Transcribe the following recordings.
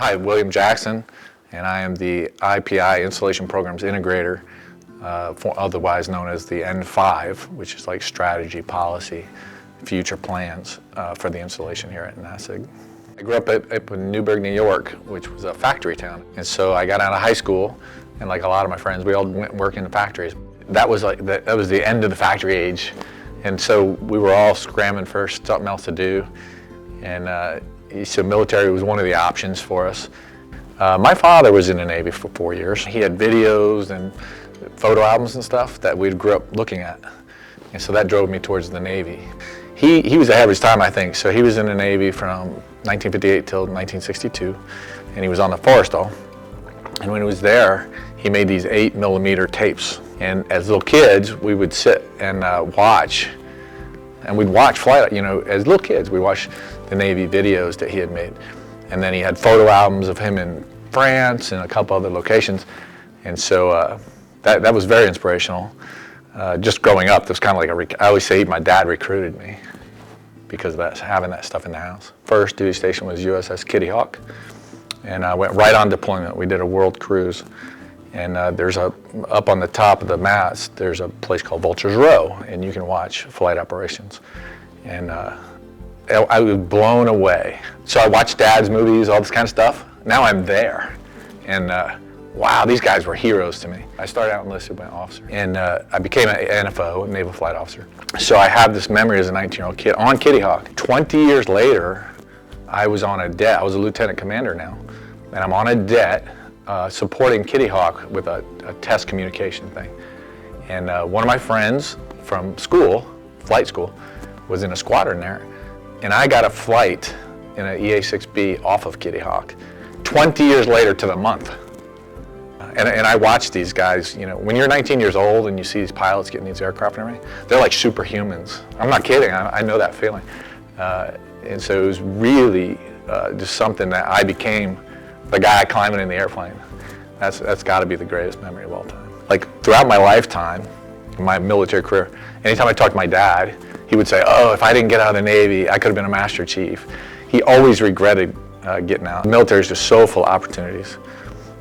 Hi, William Jackson, and I am the IPI Installation Programs Integrator, otherwise known as the N5, which is like strategy, policy, future plans for the installation here at NAS Sig. I grew up in Newburgh, New York, which was a factory town. And so I got out of high school, and like a lot of my friends, we all went and worked in the factories. That was the end of the factory age. And so we were all scrambling for something else to do. And so military was one of the options for us. My father was in the Navy for 4 years. He had videos and photo albums and stuff that we grew up looking at. And so that drove me towards the Navy. He was ahead of his time, I think. So he was in the Navy from 1958 till 1962, and he was on the Forrestal. And when he was there, he made these 8mm tapes. And as little kids, we would sit and watch. And we'd watch flight, as little kids, we watched the Navy videos that he had made. And then he had photo albums of him in France and a couple other locations. And so that was very inspirational. Just growing up, it was kind of like I always say my dad recruited me because of that, having that stuff in the house. First duty station was USS Kitty Hawk. And I went right on deployment. We did a world cruise. And up on the top of the mast, there's a place called Vulture's Row, and you can watch flight operations. And I was blown away. So I watched Dad's movies, all this kind of stuff. Now I'm there. And wow, these guys were heroes to me. I started out enlisted as an officer, and I became an NFO, a Naval Flight Officer. So I have this memory as a 19-year-old kid on Kitty Hawk. 20 years later, I was on a det. I was a lieutenant commander now, and I'm on a det supporting Kitty Hawk with a test communication thing. And one of my friends from school, flight school, was in a squadron there, and I got a flight in an EA-6B off of Kitty Hawk 20 years later to the month. And I watch these guys, when you're 19 years old and you see these pilots getting these aircraft and everything, they're like superhumans. I'm not kidding, I know that feeling. And so it was really just something that I became the guy climbing in the airplane. That's got to be the greatest memory of all time. Like throughout my lifetime, my military career, anytime I talked to my dad, he would say, oh, if I didn't get out of the Navy, I could have been a Master Chief. He always regretted getting out. The military is just so full of opportunities.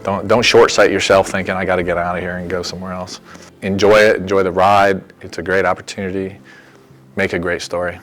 Don't short-sight yourself thinking I got to get out of here and go somewhere else. Enjoy it, enjoy the ride. It's a great opportunity. Make a great story.